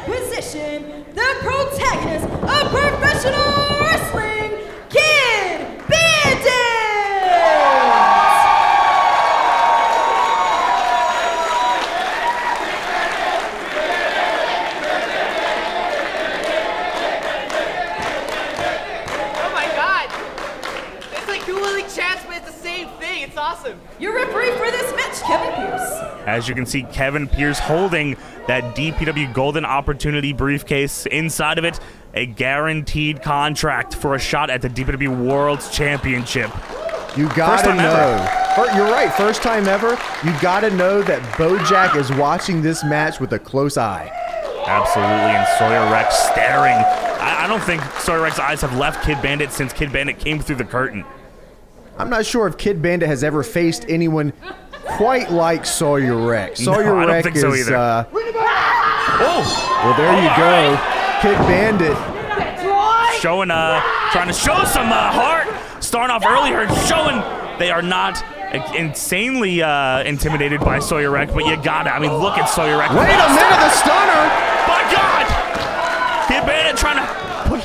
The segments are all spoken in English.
position, the protagonist of professional wrestling, Kid Bandit! Oh my god! It's like dueling chants, but it's the same thing. It's awesome. Your referee for this match, Kevin Pierce. As you can see, Kevin Pierce holding that DPW Golden Opportunity briefcase. Inside of it, a guaranteed contract for a shot at the DPW World's Championship. You gotta know. You're right, first time ever. You gotta know that Bojack is watching this match with a close eye. Absolutely, and Sawyer Rex staring. I don't think Sawyer Rex's eyes have left Kid Bandit since Kid Bandit came through the curtain. I'm not sure if Kid Bandit has ever faced anyone quite like Sawyer Rex. Sawyer I don't Rex think so is, either. well, there you go. Kid Bandit. Showing, trying to show some heart. Starting off earlier, showing they are not insanely intimidated by Sawyer Rex, but you gotta, I mean, look at Sawyer Rex. Wait a minute, the stunner! My God! Kid Bandit trying to push.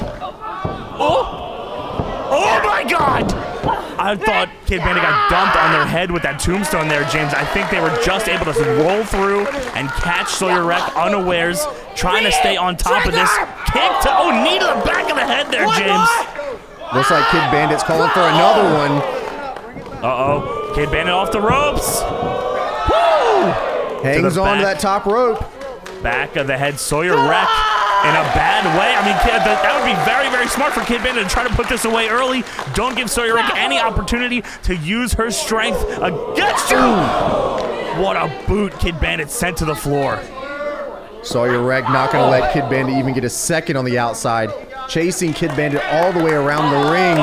Oh my God! I thought Kid Bandit got dumped on their head with that tombstone there, James. I think they were just able to roll through and catch Sawyer Rex unawares, trying to stay on top of this. Kick to, knee to the back of the head there, James. Looks like Kid Bandit's calling for another one. Uh-oh, Kid Bandit off the ropes. Woo! Hangs on to that top rope. Back of the head, Sawyer Rex in a bad way. I mean, that would be very, very smart for Kid Bandit to try to put this away early. Don't give Sawyer Rex any opportunity to use her strength against you. What a boot Kid Bandit sent to the floor. Sawyer Rex not going to let Kid Bandit even get a second on the outside. Chasing Kid Bandit all the way around the ring.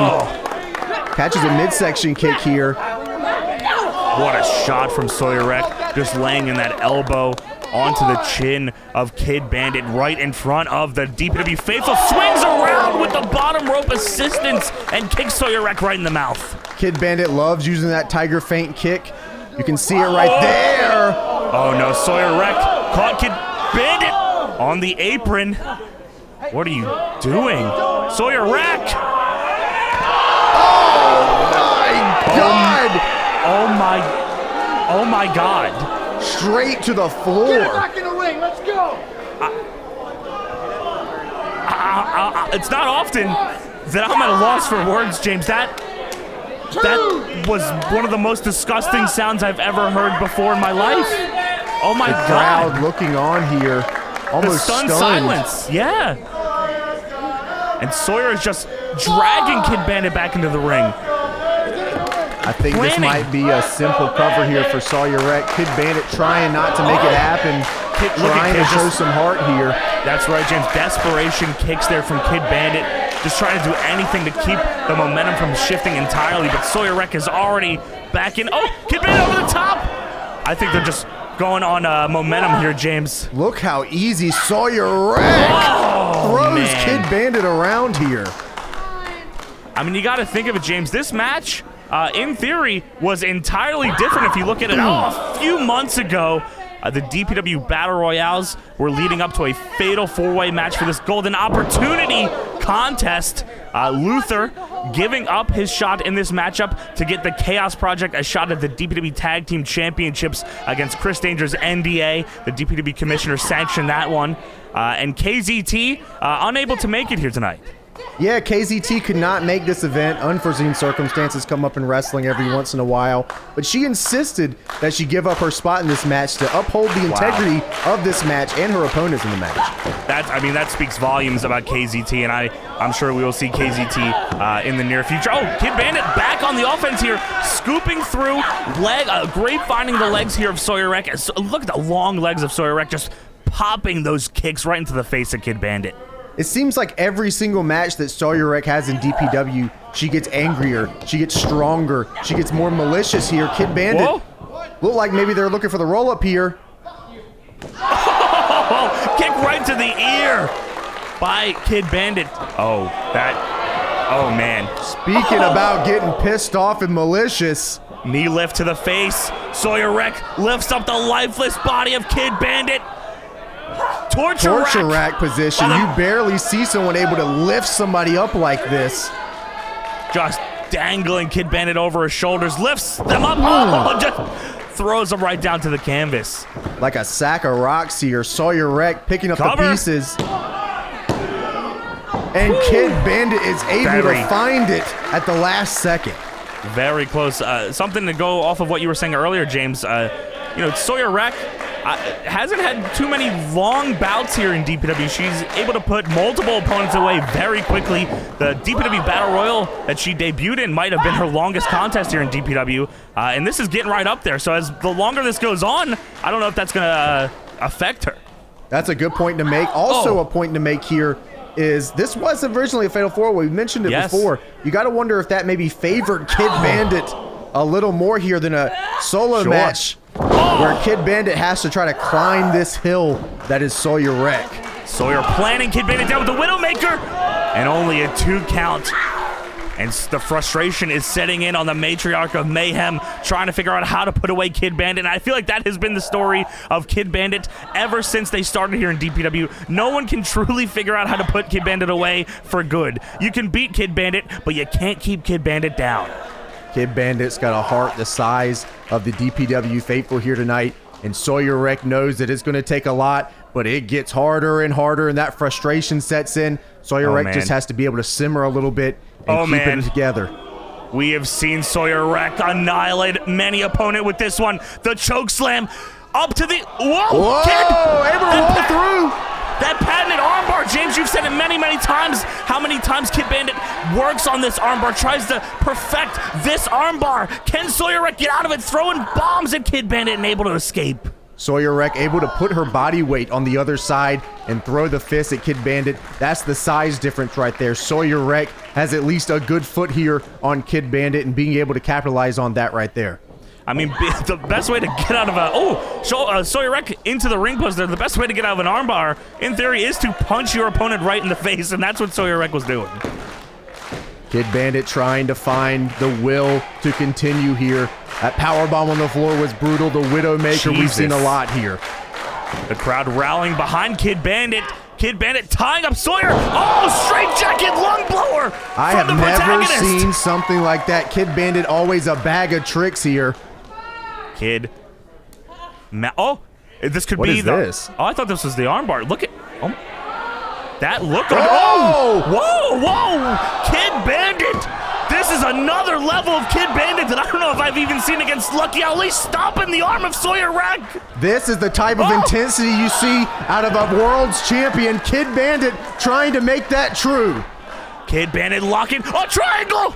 Catches a midsection kick here. What a shot from Sawyer Rex, just laying in that elbow onto the chin of Kid Bandit right in front of the DPW faithful. Swings around with the bottom rope assistance and kicks Sawyer Rex right in the mouth. Kid Bandit loves using that tiger feint kick. You can see it right there. Oh no, Sawyer Rex caught Kid Bandit on the apron. What are you doing? Sawyer Rex! Oh my God! Straight to the floor. Get it back in the ring. Let's go. It's not often that I'm at a loss for words, James. That was one of the most disgusting sounds I've ever heard before in my life. Oh my God! Crowd looking on here, almost stunned silence. Yeah. And Sawyer is just dragging Kid Bandit back into the ring. I think this might be a simple cover here for Sawyer Rex. Kid Bandit trying not to make it happen. Trying to show some heart here. That's right, James. Desperation kicks there from Kid Bandit. Just trying to do anything to keep the momentum from shifting entirely. But Sawyer Rex is already back in. Oh, Kid Bandit over the top. I think they're just going on momentum here, James. Look how easy Sawyer Rex throws Kid Bandit around here. I mean, you got to think of it, James. This match, in theory, was entirely different if you look at it. A few months ago, the DPW Battle Royales were leading up to a fatal four-way match for this Golden Opportunity contest. Luther giving up his shot in this matchup to get the Chaos Project a shot at the DPW Tag Team Championships against Chris Danger's NDA. The DPW Commissioner sanctioned that one. And KZT unable to make it here tonight. Yeah, KZT could not make this event. Unforeseen circumstances come up in wrestling every once in a while. But she insisted that she give up her spot in this match to uphold the integrity of this match and her opponents in the match. That speaks volumes about KZT, and I'm sure we will see KZT in the near future. Oh, Kid Bandit back on the offense here, scooping through, grape-finding the legs here of Sawyer Rex. Look at the long legs of Sawyer Rex, just popping those kicks right into the face of Kid Bandit. It seems like every single match that Sawyer Rex has in DPW, she gets angrier, she gets stronger, she gets more malicious here. Kid Bandit look like maybe they're looking for the roll-up here. Oh, kick right to the ear by Kid Bandit. Oh man. Speaking about getting pissed off and malicious. Knee lift to the face. Sawyer Rex lifts up the lifeless body of Kid Bandit. torture rack position. You barely see someone able to lift somebody up like this. Just dangling Kid Bandit over his shoulders, lifts them up, oh, just throws them right down to the canvas. Like a sack of rocks here. Sawyer Wreck picking up the pieces. And Kid Bandit is able to find it at the last second. Very close. Something to go off of what you were saying earlier, James. You know, Sawyer Wreck hasn't had too many long bouts here in DPW. She's able to put multiple opponents away very quickly. The DPW Battle Royal that she debuted in might have been her longest contest here in DPW. And this is getting right up there. So as the longer this goes on, I don't know if that's going to affect her. That's a good point to make. Also a point to make here is this was originally a Fatal 4-Way. We mentioned it before. You got to wonder if that maybe favored Kid Bandit a little more here than a solo match where Kid Bandit has to try to climb this hill that is Sawyer Wreck. Sawyer planning Kid Bandit down with the Widowmaker, and only a 2 count. And the frustration is setting in on the Matriarch of Mayhem, trying to figure out how to put away Kid Bandit. And I feel like that has been the story of Kid Bandit ever since they started here in DPW. No one can truly figure out how to put Kid Bandit away for good. You can beat Kid Bandit, but you can't keep Kid Bandit down. Kid Bandit's got a heart the size of the DPW faithful here tonight, and Sawyer Wreck knows that it's going to take a lot, but it gets harder and harder, and that frustration sets in. Sawyer Wreck just has to be able to simmer a little bit and keep it together. We have seen Sawyer Wreck annihilate many opponent with this one. The choke slam up to the... Whoa! Kid! Able to roll through! That patented armbar, James, you've said it many, many times. How many times Kid Bandit works on this armbar, tries to perfect this armbar. Can Sawyer Wreck get out of it, throwing bombs at Kid Bandit and able to escape? Sawyer Wreck able to put her body weight on the other side and throw the fist at Kid Bandit. That's the size difference right there. Sawyer Wreck has at least a good foot here on Kid Bandit and being able to capitalize on that right there. I mean, the best way to get out of a... Sawyer Wreck into the ring post there. The best way to get out of an armbar, in theory, is to punch your opponent right in the face, and that's what Sawyer Wreck was doing. Kid Bandit trying to find the will to continue here. That powerbomb on the floor was brutal. The Widowmaker, we've seen a lot here. The crowd rallying behind Kid Bandit. Kid Bandit tying up Sawyer. Oh, straight jacket lung blower. I have never seen something like that. Kid Bandit always a bag of tricks here. Kid. This could what be is this? Oh, I thought this was the armbar. Look at. Oh, that looked. Whoa! Kid Bandit. This is another level of Kid Bandit that I don't know if I've even seen against Lucky Ali stomping the arm of Sawyer Wreck. This is the type of intensity you see out of a world's champion. Kid Bandit trying to make that true. Kid Bandit locking. Oh, triangle!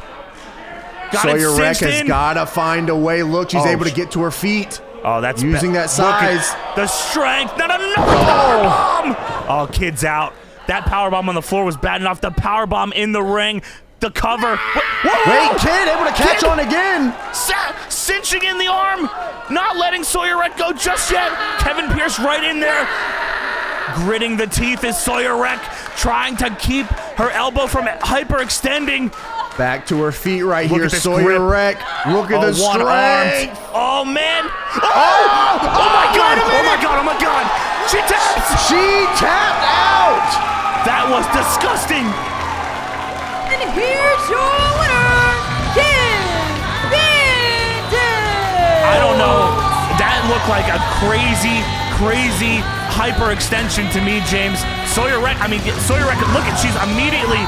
Sawyer Wreck has got to find a way. Look, she's able to get to her feet. Oh, that's using that size. The strength. No. Powerbomb. Oh, Kid's out. That powerbomb on the floor was bad enough. The powerbomb in the ring. The cover. Wait, Kid able to catch on again. Cinching in the arm. Not letting Sawyer Wreck go just yet. Kevin Pierce right in there. Gritting the teeth is Sawyer Wreck, trying to keep her elbow from hyperextending. Back to her feet right here, Sawyer Wreck. Look at the strength. Oh, man. Oh my God. She tapped. She tapped out. That was disgusting. And here's your winner, Kid Bandit. I don't know. That looked like a crazy hyperextension to me, James. Sawyer Wreck, look at, she's immediately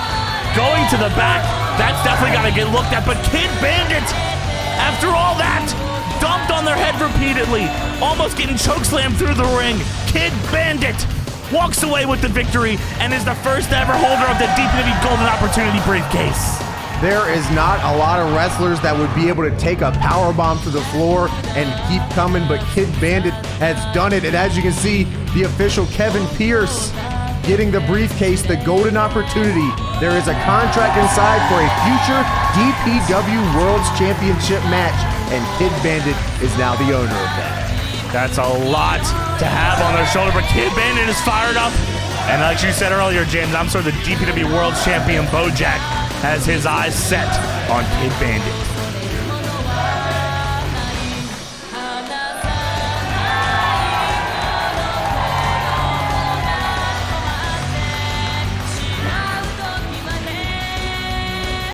going to the back. That's definitely got to get looked at. But Kid Bandit, after all that, dumped on their head repeatedly, almost getting chokeslammed through the ring. Kid Bandit walks away with the victory and is the first ever holder of the DPW Golden Opportunity briefcase. There is not a lot of wrestlers that would be able to take a powerbomb to the floor and keep coming, but Kid Bandit has done it. And as you can see, the official Kevin Pierce getting the briefcase, the Golden Opportunity. There is a contract inside for a future DPW World's Championship match, and Kid Bandit is now the owner of that. That's a lot to have on their shoulder, but Kid Bandit is fired up. And like you said earlier, James, I'm sure the DPW World Champion Bojack has his eyes set on Kid Bandit.